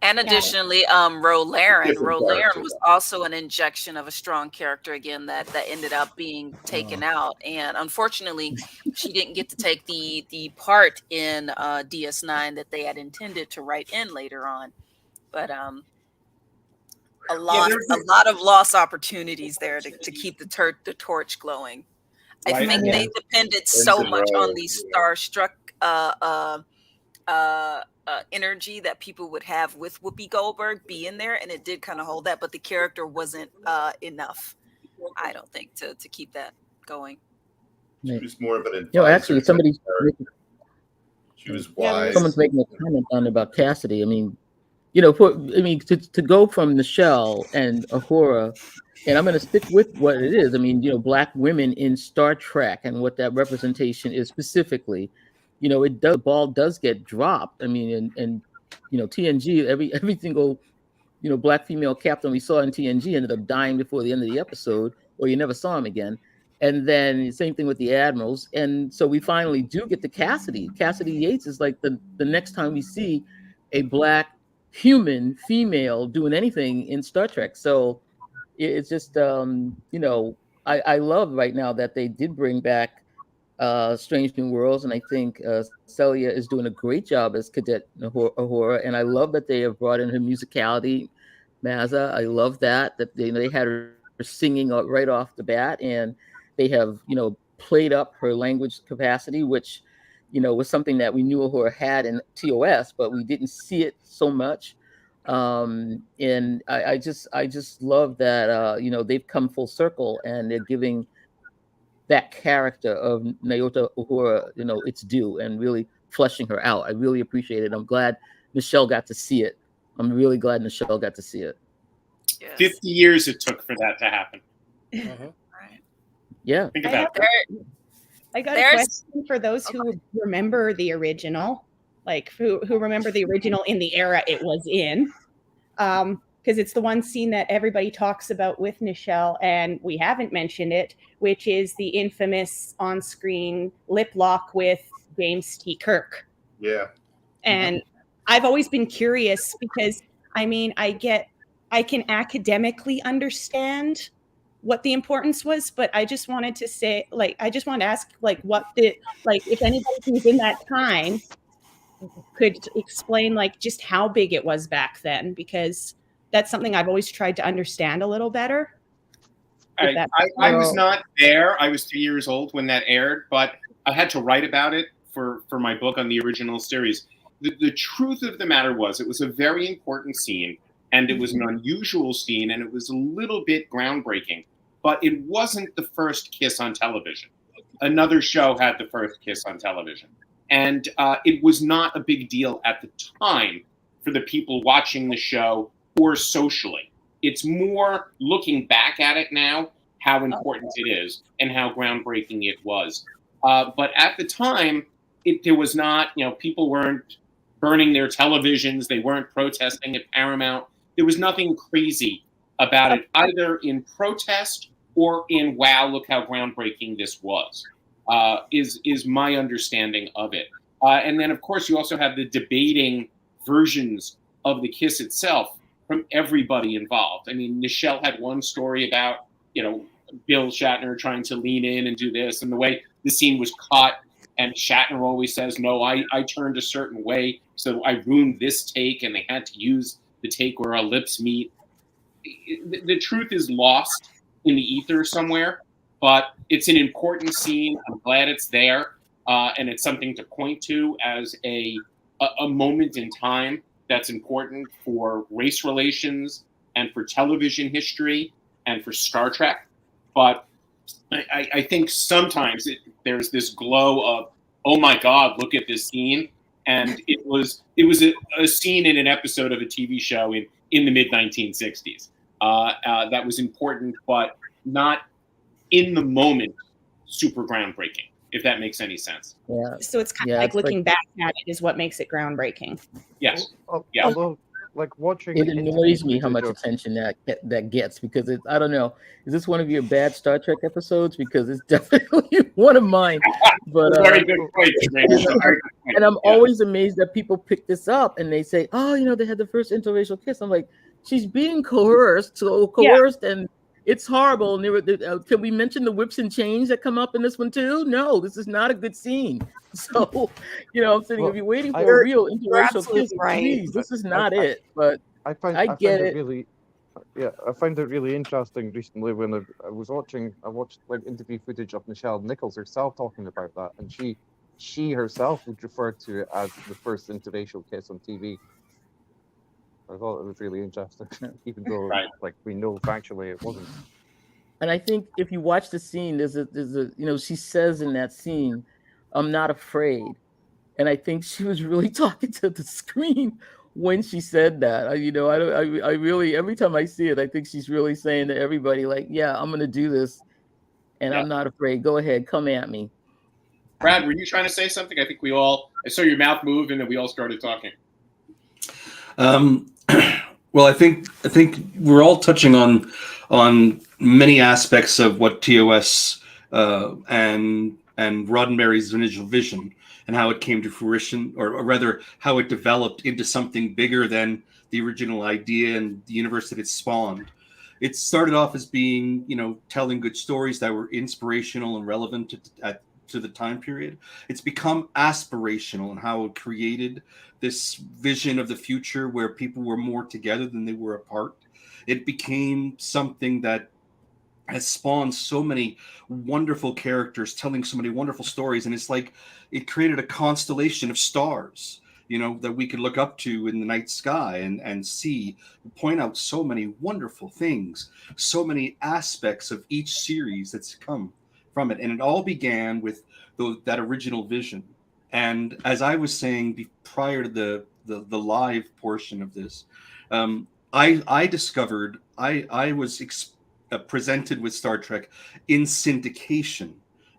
And additionally, Ro Laren was also an injection of a strong character again that ended up being taken out. And unfortunately, she didn't get to take the part in DS9 that they had intended to write in later on. But a lot of lost opportunities there to keep the torch glowing. I Right. think they depended so much on the starstruck energy that people would have with Whoopi Goldberg being there, and it did kind of hold that, but the character wasn't enough, I don't think, to keep that going. She was more of an advisor. Actually, she was wise. Someone's making a comment on about Cassidy. I mean, to go from Nichelle and Uhura, and I'm going to stick with what it is. I mean, Black women in Star Trek and what that representation is specifically. The ball does get dropped. I mean, and TNG, every single Black female captain we saw in TNG ended up dying before the end of the episode, or you never saw him again. And then same thing with the admirals. And so we finally do get to Cassidy. Cassidy Yates is like the next time we see a Black human female doing anything in Star Trek. So it's just, I love right now that they did bring back Strange New Worlds, and I think Celia is doing a great job as Cadet Uhura, and I love that they have brought in her musicality. Mazza, I love that they had her singing right off the bat, and they have played up her language capacity, which was something that we knew Uhura had in TOS, but we didn't see it so much. And I just love that they've come full circle and they're giving that character of Nyota Uhura, its due, and really fleshing her out. I really appreciate it. I'm glad Nichelle got to see it. I'm really glad Nichelle got to see it. Yes. 50 years it took for that to happen. Right. Yeah. Think about that. I got a question for those who remember the original, like who remember the original in the era it was in. Because it's the one scene that everybody talks about with Nichelle, and we haven't mentioned it, which is the infamous on-screen lip lock with James T. Kirk. Yeah. And I've always been curious because, I mean, I can academically understand what the importance was, but I just wanted to say, I just wanted to ask, if anybody who's in that time could explain, just how big it was back then, because that's something I've always tried to understand a little better. I was not there. I was 3 years old when that aired, but I had to write about it for my book on the original series. The truth of the matter was it was a very important scene, and it was an unusual scene, and it was a little bit groundbreaking, but it wasn't the first kiss on television. Another show had the first kiss on television. And it was not a big deal at the time for the people watching the show or socially. It's more looking back at it now, how important it is and how groundbreaking it was. But at the time, there was not, people weren't burning their televisions. They weren't protesting at Paramount. There was nothing crazy about it, either in protest or in, wow, look how groundbreaking this was, is my understanding of it. And then, of course, you also have the debating versions of the kiss itself from everybody involved. I mean, Nichelle had one story about, Bill Shatner trying to lean in and do this, and the way the scene was cut. And Shatner always says, no, I turned a certain way, so I ruined this take, and they had to use the take where our lips meet. The truth is lost in the ether somewhere, but it's an important scene. I'm glad it's there, and it's something to point to as a moment in time that's important for race relations and for television history and for Star Trek. But I think sometimes there's this glow of, oh my God, look at this scene. And it was a scene in an episode of a TV show in the mid-1960s. That was important, but not in the moment super groundbreaking, if that makes any sense. Yeah. So it's kind of like looking back at it is what makes it groundbreaking. Yes. Yeah. Although, watching it annoys me how much attention that gets, because I don't know, is this one of your bad Star Trek episodes? Because it's definitely one of mine. But very good point. And I'm always amazed that people pick this up and they say, oh, they had the first interracial kiss. I'm like, she's being coerced, and it's horrible. And can we mention the whips and chains that come up in this one too? No, this is not a good scene. So, I'm saying, if you're waiting for a real interracial kiss, please, this is not it. But I get it. Yeah, I found it really interesting recently when I watched like interview footage of Nichelle Nichols herself talking about that, and she herself would refer to it as the first interracial kiss on TV. I thought it was really interesting, even though Right. like we know factually it wasn't. And I think if you watch the scene, there's a she says in that scene, "I'm not afraid," and I think she was really talking to the screen when she said that. I really, every time I see it, I think she's really saying to everybody, like, "Yeah, I'm gonna do this, and Yeah. I'm not afraid. Go ahead, come at me." Brad, were you trying to say something? I think I saw your mouth move, and then we all started talking. Well, I think we're all touching on many aspects of what TOS and Roddenberry's initial vision and how it came to fruition, or rather how it developed into something bigger than the original idea and the universe that it spawned. It started off as being, telling good stories that were inspirational and relevant to the time period. It's become aspirational in how it created this vision of the future where people were more together than they were apart. It became something that has spawned so many wonderful characters telling so many wonderful stories, and it's like it created a constellation of stars, that we could look up to in the night sky and see, point out so many wonderful things, so many aspects of each series that's come from it. And it all began with that original vision. And as I was saying prior to the live portion of this, I discovered I was presented with Star Trek in syndication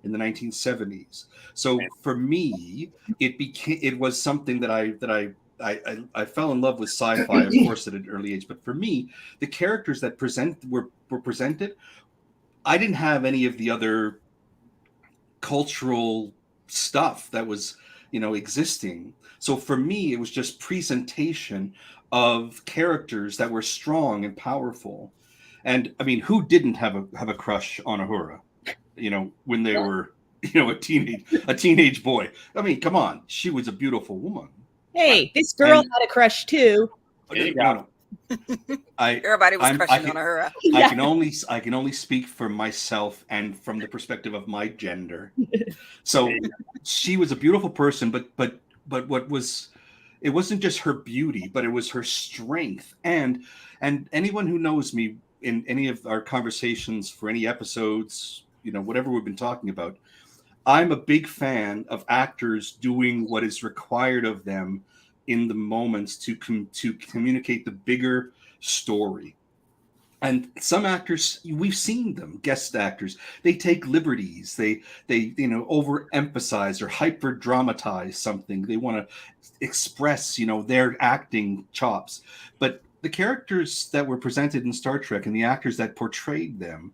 in the 1970s. So for me, it was something that I fell in love with sci-fi, of course, at an early age. But for me, the characters that were presented, I didn't have any of the other cultural stuff that was existing. So for me, it was just presentation of characters that were strong and powerful. And I mean, who didn't have a crush on Uhura, when they were a teenage boy? I mean, come on, she was a beautiful woman. Hey, this girl had a crush too. There you go. Everybody was crushing on Uhura. I can only speak for myself and from the perspective of my gender. So she was a beautiful person, but what was, it wasn't just her beauty, but it was her strength. And anyone who knows me in any of our conversations for any episodes, whatever we've been talking about, I'm a big fan of actors doing what is required of them in the moments to communicate the bigger story. And some actors, we've seen them, guest actors, they take liberties, they overemphasize or hyper dramatize something. They want to express their acting chops. But the characters that were presented in Star Trek and the actors that portrayed them,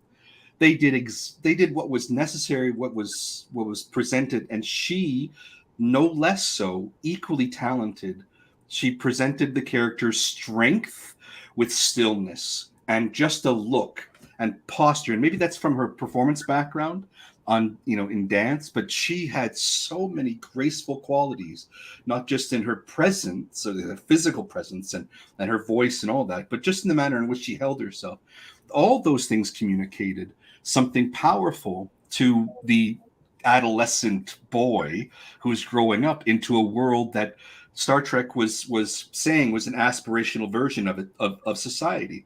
they did what was necessary, what was presented. And she, no less so, equally talented, she presented the character's strength with stillness and just a look and posture. And maybe that's from her performance background on in dance, but she had so many graceful qualities, not just in her presence or the physical presence and her voice and all that, but just in the manner in which she held herself. All those things communicated something powerful to the adolescent boy who's growing up into a world that Star Trek was saying was an aspirational version of it, of society.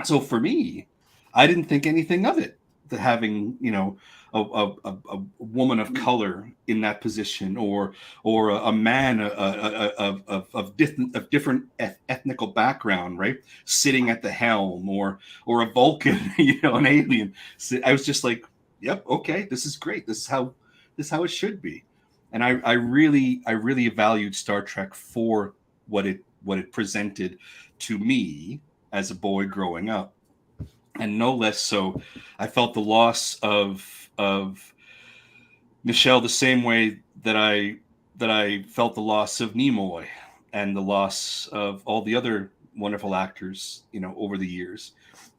So for me, I didn't think anything of it, the having a woman of color in that position, or a man of different ethnical background, right, sitting at the helm, or a Vulcan, an alien. So I was just like, yep, okay, this is great. This is how it should be. And I really valued Star Trek for what it presented to me as a boy growing up. And no less so, I felt the loss of Nichelle the same way that I felt the loss of Nimoy and the loss of all the other wonderful actors, over the years,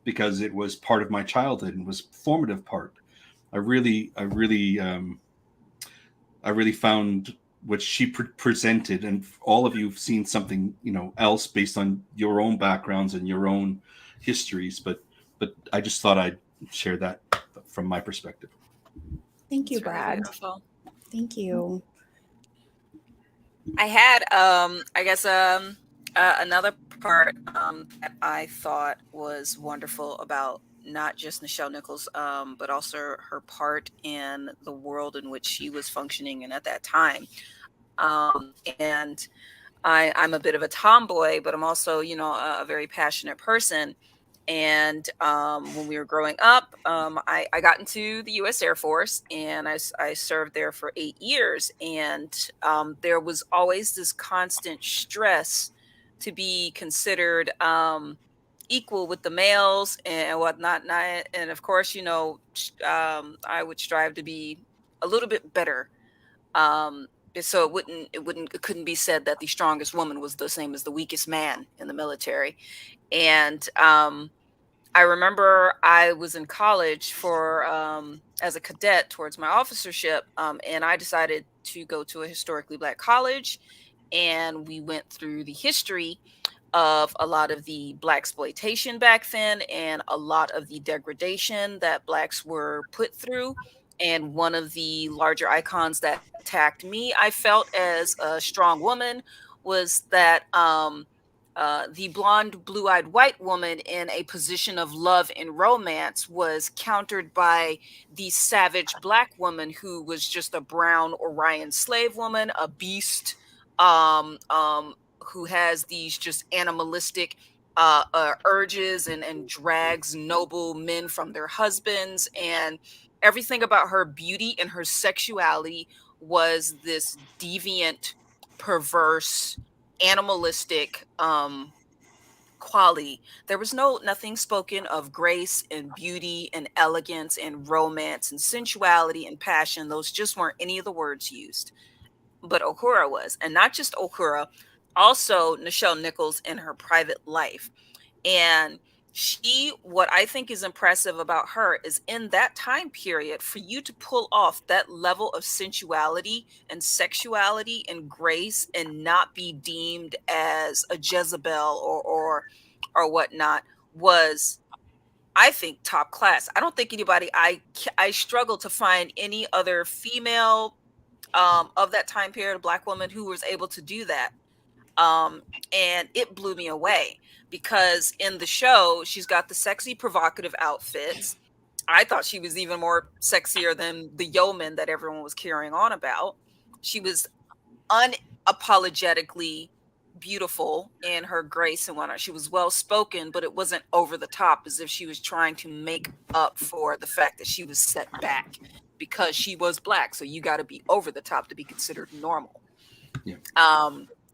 because it was part of my childhood and was a formative part. I really found what she presented, and all of you have seen something else based on your own backgrounds and your own histories, but I just thought I'd share that from my perspective. Thank you, It's really Brad. beautiful. Thank you. I had, I guess, another part that I thought was wonderful about not just Nichelle Nichols, but also her part in the world in which she was functioning in at that time. And I'm a bit of a tomboy, but I'm also, a very passionate person. And when we were growing up, I got into the U.S. Air Force, and I served there for 8 years. And there was always this constant stress to be considered equal with the males and whatnot. And of course, I would strive to be a little bit better, so it couldn't be said that the strongest woman was the same as the weakest man in the military. And I remember I was in college for as a cadet towards my officership, and I decided to go to a historically Black college, and we went through the history of a lot of the Black exploitation back then and a lot of the degradation that Blacks were put through. And one of the larger icons that attacked me, I felt as a strong woman, was that the blonde, blue eyed white woman in a position of love and romance was countered by the savage Black woman who was just a brown Orion slave woman, a beast, um, um, who has these just animalistic urges and drags noble men from their husbands. And everything about her beauty and her sexuality was this deviant, perverse, animalistic quality. There was nothing spoken of grace and beauty and elegance and romance and sensuality and passion. Those just weren't any of the words used, but Uhura was. And not just Uhura, also Nichelle Nichols in her private life. And what I think is impressive about her is in that time period, for you to pull off that level of sensuality and sexuality and grace and not be deemed as a Jezebel or whatnot was, I think, top class. I don't think anybody, I struggle to find any other female of that time period, a Black woman who was able to do that. And it blew me away because in the show, she's got the sexy, provocative outfits. I thought she was even more sexier than the yeoman that everyone was carrying on about. She was unapologetically beautiful in her grace and whatnot. She was well spoken, but it wasn't over the top as if she was trying to make up for the fact that she was set back because she was Black. So you got to be over the top to be considered normal. Yeah.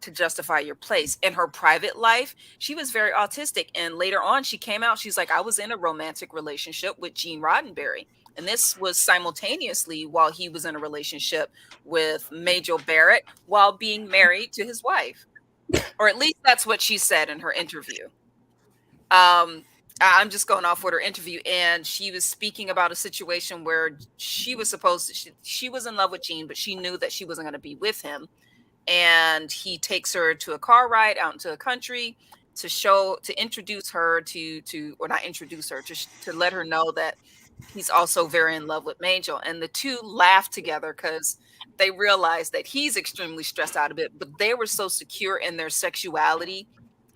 To justify your place. In her private life, she was very autistic. And later on, she came out, she's like, I was in a romantic relationship with Gene Roddenberry. And this was simultaneously while he was in a relationship with Majel Barrett while being married to his wife. Or at least that's what she said in her interview. I'm just going off with her interview, and she was speaking about a situation where she was supposed to, she was in love with Gene, but she knew that she wasn't going to be with him. And he takes her to a car ride out into the country to introduce her or not introduce her, to let her know that he's also very in love with Majel. And the two laugh together because they realize that he's extremely stressed out a bit, but they were so secure in their sexuality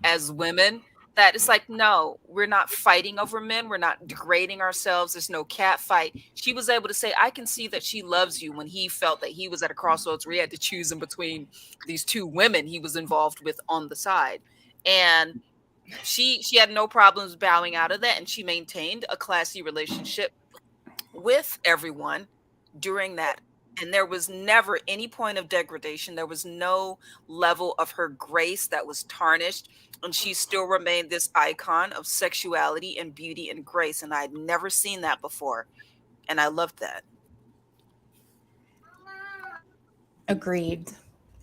as women that it's like, no, we're not fighting over men. We're not degrading ourselves. There's no cat fight. She was able to say, I can see that she loves you, when he felt that he was at a crossroads where he had to choose in between these two women he was involved with on the side. And she had no problems bowing out of that. And she maintained a classy relationship with everyone during that. And there was never any point of degradation. There was no level of her grace that was tarnished. And she still remained this icon of sexuality and beauty and grace. And I'd never seen that before. And I loved that. Agreed.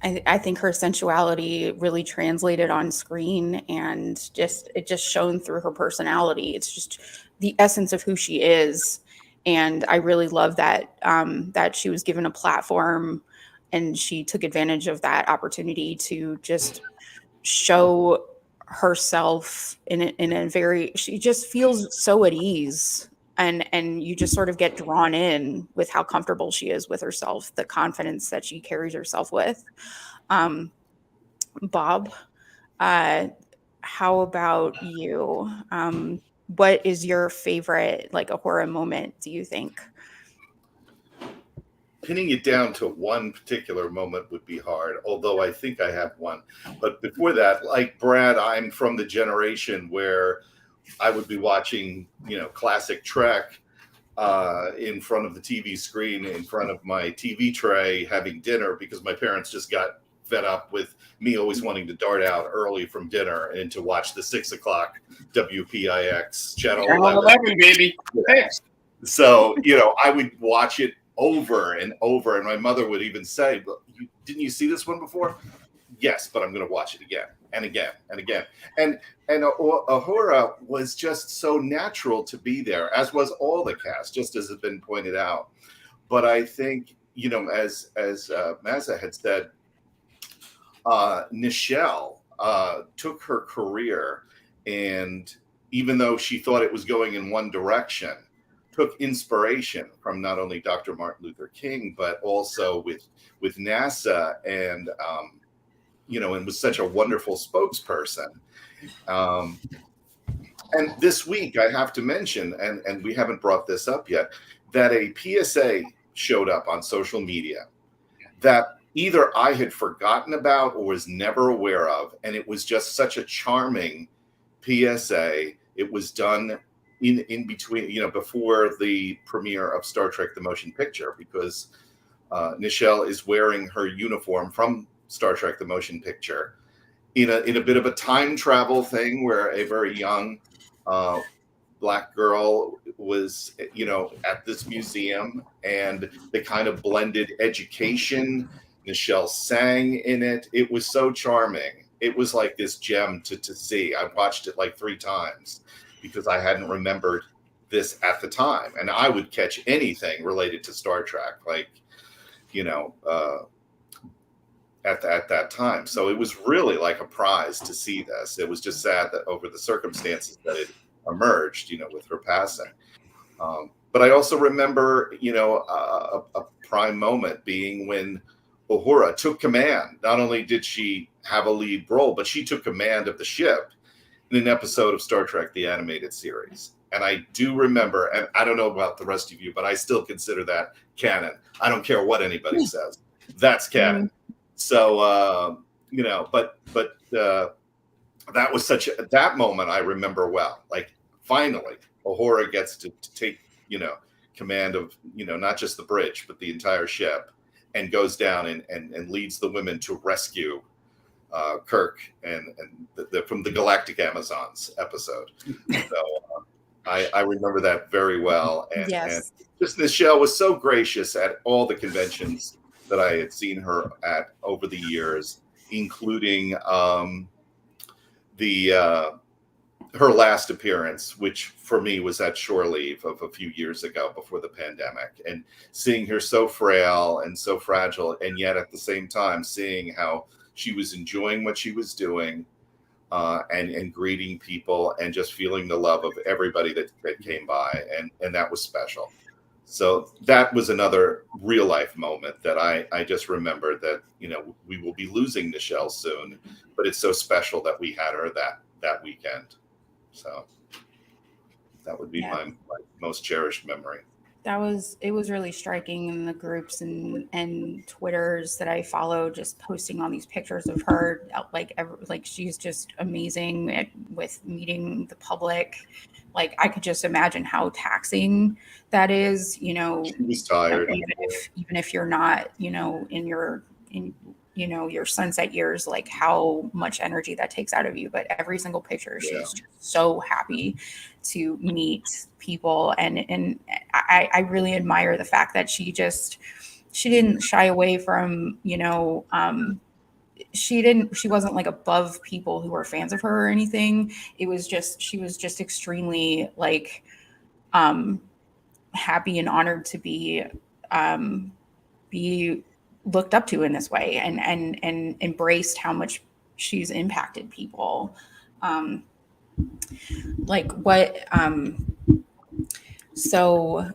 I think her sensuality really translated on screen, and it just shone through her personality. It's just the essence of who she is. And I really love that that she was given a platform and she took advantage of that opportunity to just show herself in a very, she just feels so at ease, and you just sort of get drawn in with how comfortable she is with herself, the confidence that she carries herself with. Bob, how about you? What is your favorite, like, Uhura moment, do you think? Pinning it down to one particular moment would be hard, although I think I have one. But before that, like Brad, I'm from the generation where I would be watching, classic Trek in front of the TV screen, in front of my TV tray, having dinner, because my parents just got fed up with me always wanting to dart out early from dinner and to watch the 6 o'clock WPIX channel Channel 11, baby. Thanks. So, I would watch it over and over. And my mother would even say, didn't you see this one before? Yes, but I'm going to watch it again and again and again. And Uhura was just so natural to be there, as was all the cast, just as has been pointed out. But I think, as Mazza had said, Nichelle took her career, and even though she thought it was going in one direction, took inspiration from not only Dr. Martin Luther King, but also with NASA, and and was such a wonderful spokesperson. And this week, I have to mention, and we haven't brought this up yet, that a PSA showed up on social media that either I had forgotten about or was never aware of, and it was just such a charming PSA. It was done in between, before the premiere of Star Trek: The Motion Picture, because Nichelle is wearing her uniform from Star Trek: The Motion Picture in a bit of a time travel thing, where a very young Black girl was, at this museum, and they kind of blended education. Nichelle sang in it. It was so charming. It was like this gem to see. I watched it like 3 times because I hadn't remembered this at the time. And I would catch anything related to Star Trek, like, at that time. So it was really like a prize to see this. It was just sad that over the circumstances that it emerged, with her passing. But I also remember, a prime moment being when Uhura took command. Not only did she have a lead role, but she took command of the ship in an episode of Star Trek: The Animated Series. And I do remember, and I don't know about the rest of you, but I still consider that canon. I don't care what anybody says. That's canon. So, that was that moment I remember well. Like, finally, Uhura gets to take, command of, not just the bridge, but the entire ship, and goes down and leads the women to rescue Kirk and from the Galactic Amazons episode. So I remember that very well. And, Yes. and just Nichelle was so gracious at all the conventions that I had seen her at over the years, including her last appearance, which for me was at Shore Leave of a few years ago before the pandemic, and seeing her so frail and so fragile, and yet at the same time seeing how she was enjoying what she was doing, and greeting people, and just feeling the love of everybody that came by, and that was special. So that was another real life moment that I just remembered, that, we will be losing Nichelle soon, but it's so special that we had her that weekend. So that would be my most cherished memory. It was really striking in the groups and Twitters that I follow, just posting all these pictures of her, like she's just amazing with meeting the public. Like, I could just imagine how taxing that is, She was tired. even if you're not, in your sunset years, like how much energy that takes out of you. But every single picture, she's just so happy to meet people. And I really admire the fact that she didn't shy away from, she wasn't like above people who were fans of her or anything. It was just, she was just extremely like, happy and honored to be looked up to in this way, and embraced how much she's impacted people. Like what, so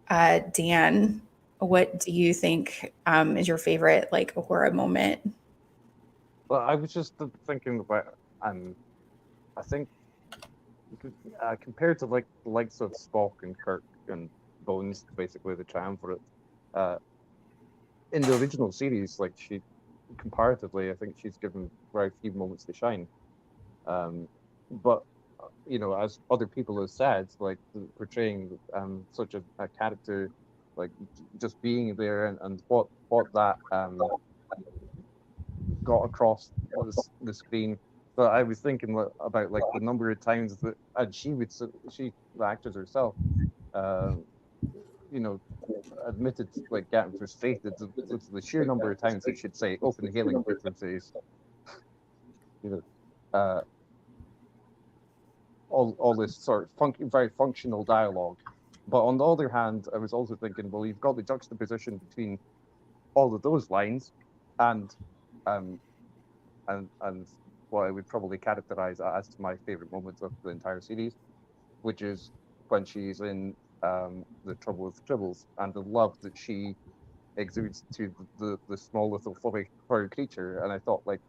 Dan, what do you think is your favorite like Uhura moment? Well, I was just thinking about, I think compared to like the likes of Spock and Kirk and Bones, basically the triumvirate, uh, in the original series, like she, comparatively, I think she's given very few moments to shine. But you know, as other people have said, like portraying such a character, like just being there and what that got across the screen. But I was thinking about like the number of times that, and she the actress herself, uh, you know, admitted like getting frustrated with the sheer number of times that she'd say open hailing frequencies, you know, uh, all this sort of very functional dialogue. But on the other hand, I was also thinking, well, you've got the juxtaposition between all of those lines and um and what I would probably characterize as my favorite moments of the entire series, which is when she's in the Trouble with Tribbles and the love that she exudes to the small little furry creature. And I thought like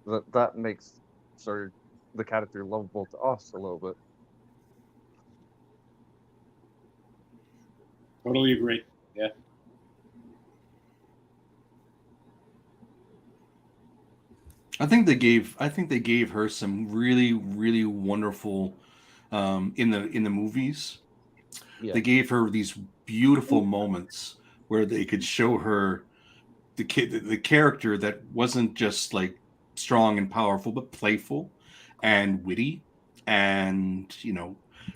that makes sort of the character lovable to us a little bit. Totally agree. Yeah. I think they gave her some really wonderful in the movies. Yeah. They gave her these beautiful moments where they could show her the character that wasn't just like strong and powerful, but playful and witty. And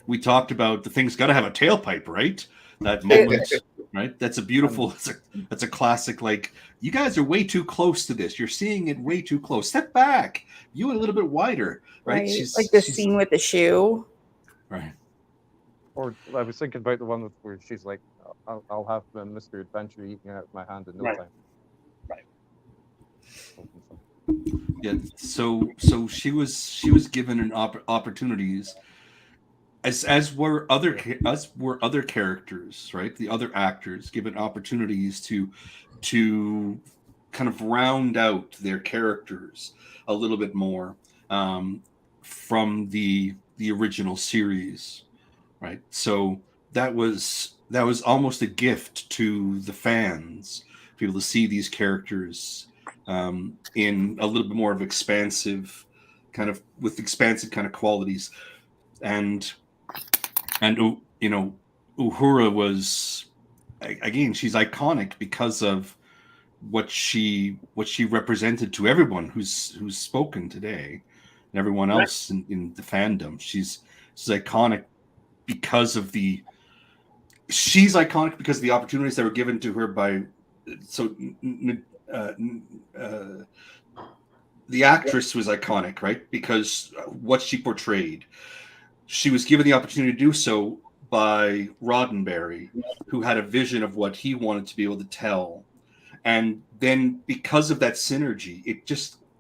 we talked about the thing's got to have a tailpipe, right? That moment, right? That's a beautiful. That's a classic. Like, you guys are way too close to this. You're seeing it way too close. Step back. View it a little bit wider, right? Like the scene with the shoe. Right. Or I was thinking about the one where she's like, I'll have Mr. Adventure eating out of my hand in no time. Right. Yeah. So she was given opportunities, as were other characters, right? The other actors given opportunities to kind of round out their characters a little bit more from the original series, right? So that was almost a gift to the fans, to be able to see these characters in a little bit more of expansive kind of qualities. And Uhura was, again, she's iconic because of what she represented to everyone who's spoken today, and everyone else in the fandom. She's iconic because of the opportunities that were given to her by the actress was iconic, right? Because what she portrayed. She was given the opportunity to do so by Roddenberry, who had a vision of what he wanted to be able to tell. And then because of that synergy,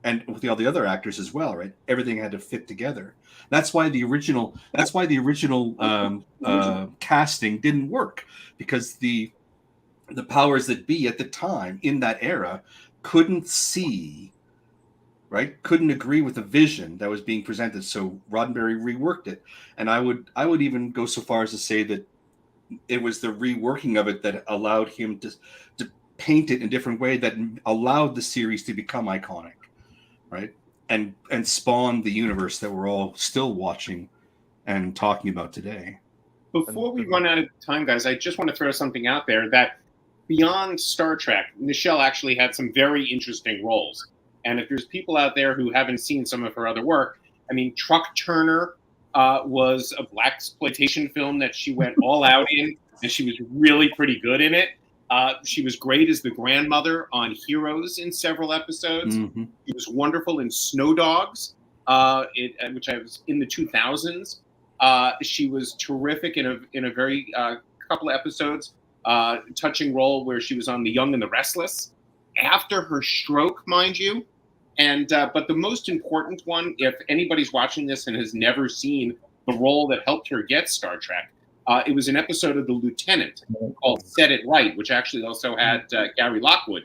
and with all the other actors as well, right? Everything had to fit together. That's why the original casting didn't work, because the powers that be at the time in that era couldn't see, right? Couldn't agree with the vision that was being presented. So Roddenberry reworked it. And I would even go so far as to say that it was the reworking of it that allowed him to paint it in a different way, that allowed the series to become iconic, right? And spawn the universe that we're all still watching and talking about today. Before we run out of time, guys, I just want to throw something out there that beyond Star Trek, Nichelle actually had some very interesting roles. And if there's people out there who haven't seen some of her other work, I mean, Truck Turner was a blaxploitation film that she went all out in, and she was really pretty good in it. She was great as the grandmother on Heroes in several episodes. Mm-hmm. She was wonderful in Snow Dogs, which I was in the 2000s. She was terrific in a very couple of episodes, touching role where she was on The Young and the Restless. After her stroke, mind you, And but the most important one, if anybody's watching this and has never seen the role that helped her get Star Trek, it was an episode of The Lieutenant called "Set It Right," which actually also had Gary Lockwood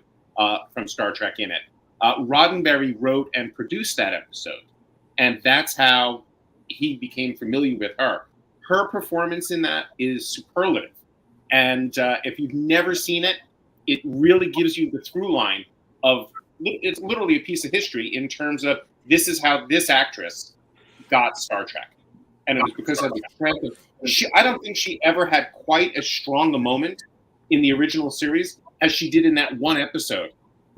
from Star Trek in it. Roddenberry wrote and produced that episode, and that's how he became familiar with her. Her performance in that is superlative, and if you've never seen it, it really gives you the through line of, it's literally a piece of history in terms of this is how this actress got Star Trek, and it was because of the strength of. I don't think she ever had quite as strong a moment in the original series as she did in that one episode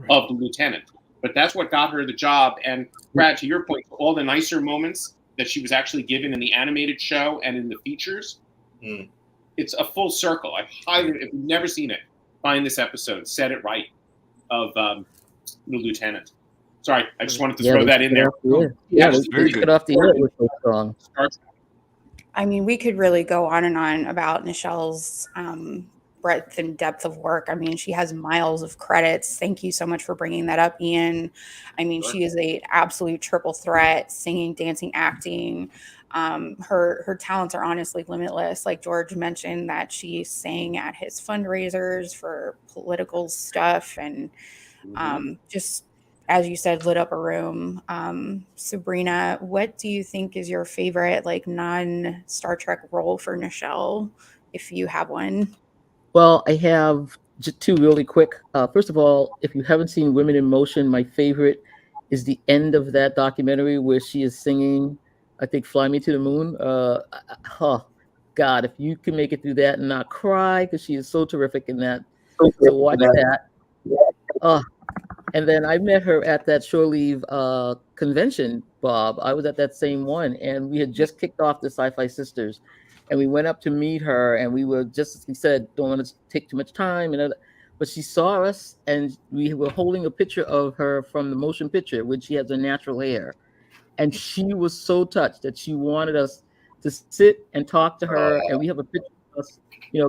of The Lieutenant. But that's what got her the job. And Brad, to your point, all the nicer moments that she was actually given in the animated show and in the features, it's a full circle. I highly, if you've never seen it, find this episode, Set It Right, of The Lieutenant. Sorry, I just wanted to throw that in there. Yeah, very good. Off the air with so strong. I mean, we could really go on and on about Nichelle's breadth and depth of work. I mean, she has miles of credits. Thank you so much for bringing that up, Ian. I mean, she is an absolute triple threat: singing, dancing, acting. Her talents are honestly limitless. Like George mentioned, that she sang at his fundraisers for political stuff, and just, as you said, lit up a room. Sabrina, what do you think is your favorite, like, non-Star Trek role for Nichelle, if you have one? Well, I have just two really quick. First of all, if you haven't seen Women in Motion, my favorite is the end of that documentary where she is singing, I think, Fly Me to the Moon. Oh, God, if you can make it through that and not cry, because she is so terrific in that. So watch that. And then I met her at that Shore Leave convention, Bob. I was at that same one, and we had just kicked off the Sci-Fi Sisters, and we went up to meet her, and we were just, as we said, don't want to take too much time, but she saw us, and we were holding a picture of her from the motion picture, which she has her natural hair, and she was so touched that she wanted us to sit and talk to her, and we have a picture of us,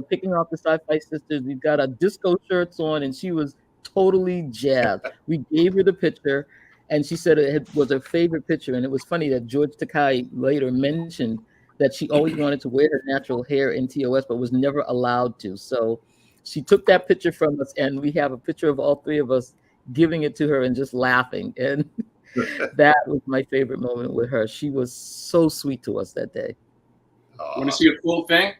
kicking off the Sci-Fi Sisters. We've got our disco shirts on, and she was totally jazzed. We gave her the picture, and she said it was her favorite picture. And it was funny that George Takei later mentioned that she always wanted to wear her natural hair in TOS, but was never allowed to. So she took that picture from us, and we have a picture of all three of us giving it to her and just laughing. And that was my favorite moment with her. She was so sweet to us that day. Want to see a cool thing?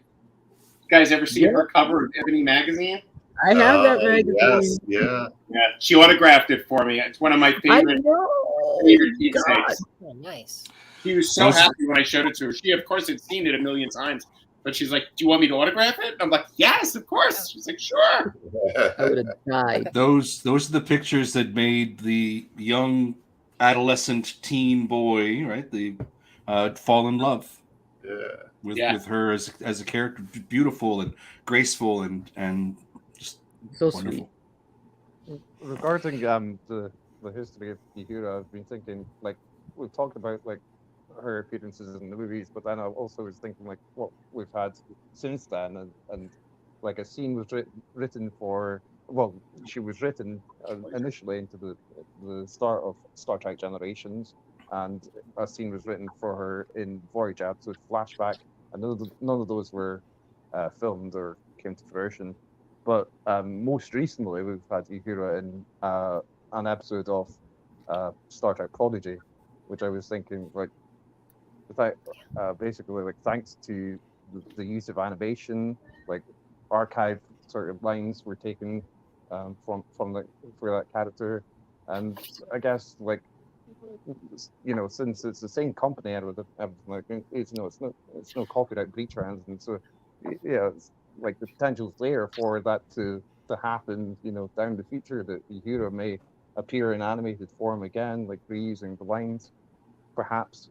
You guys ever see her cover of Ebony magazine? I have that magazine. Yes, yeah. She autographed it for me. It's one of my favorite keepsakes. Oh, nice. She was so happy when I showed it to her. She, of course, had seen it a million times, but she's like, "Do you want me to autograph it?" And I'm like, "Yes, of course." She's like, "Sure." I would have died. Those are the pictures that made the young adolescent teen boy, right? The fall in love. With her as a character, beautiful and graceful and just so wonderful. Sweet. Regarding the history of Uhura, I've been thinking, like, we've talked about like her appearances in the movies, but then I also was thinking like what we've had since then, and like a scene was written for. Well, she was written initially into the start of Star Trek Generations, and a scene was written for her in Voyager episode Flashback. And none of those were filmed or came to fruition. But most recently, we've had Uhura in an episode of Star Trek Prodigy, which I was thinking, like, basically, like, thanks to the use of animation, like archive sort of lines were taken for that character, and I guess like since it's the same company and everything, like it's no copyright breach or anything, so it's like the potential's there for that to happen down the future, that Uhura may appear in animated form again, like reusing the lines perhaps.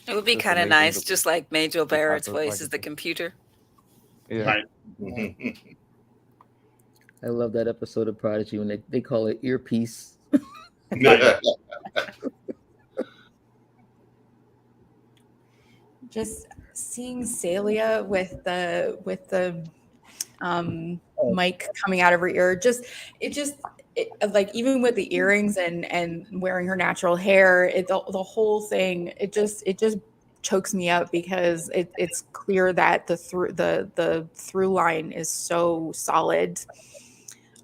It would be kind of nice, just like Majel Barrett's voice is the computer. Yeah. Right. I love that episode of Prodigy when they call it earpiece. Just seeing Celia with the mic coming out of her ear, like even with the earrings and wearing her natural hair, the whole thing, it just chokes me up because it's clear that the through line is so solid.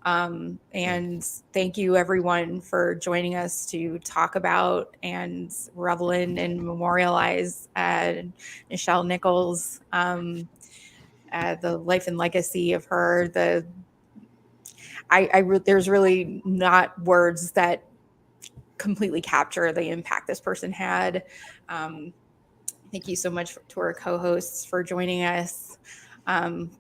And thank you everyone for joining us to talk about and revel in and memorialize Nichelle Nichols, the life and legacy of her. There's really not words that completely capture the impact this person had. Thank you so much to our co-hosts for joining us.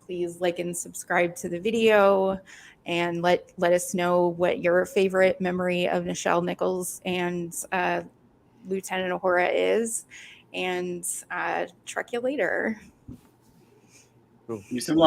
Please like and subscribe to the video, and let us know what your favorite memory of Nichelle Nichols and Lieutenant Uhura is. And trek you later. Peace and love.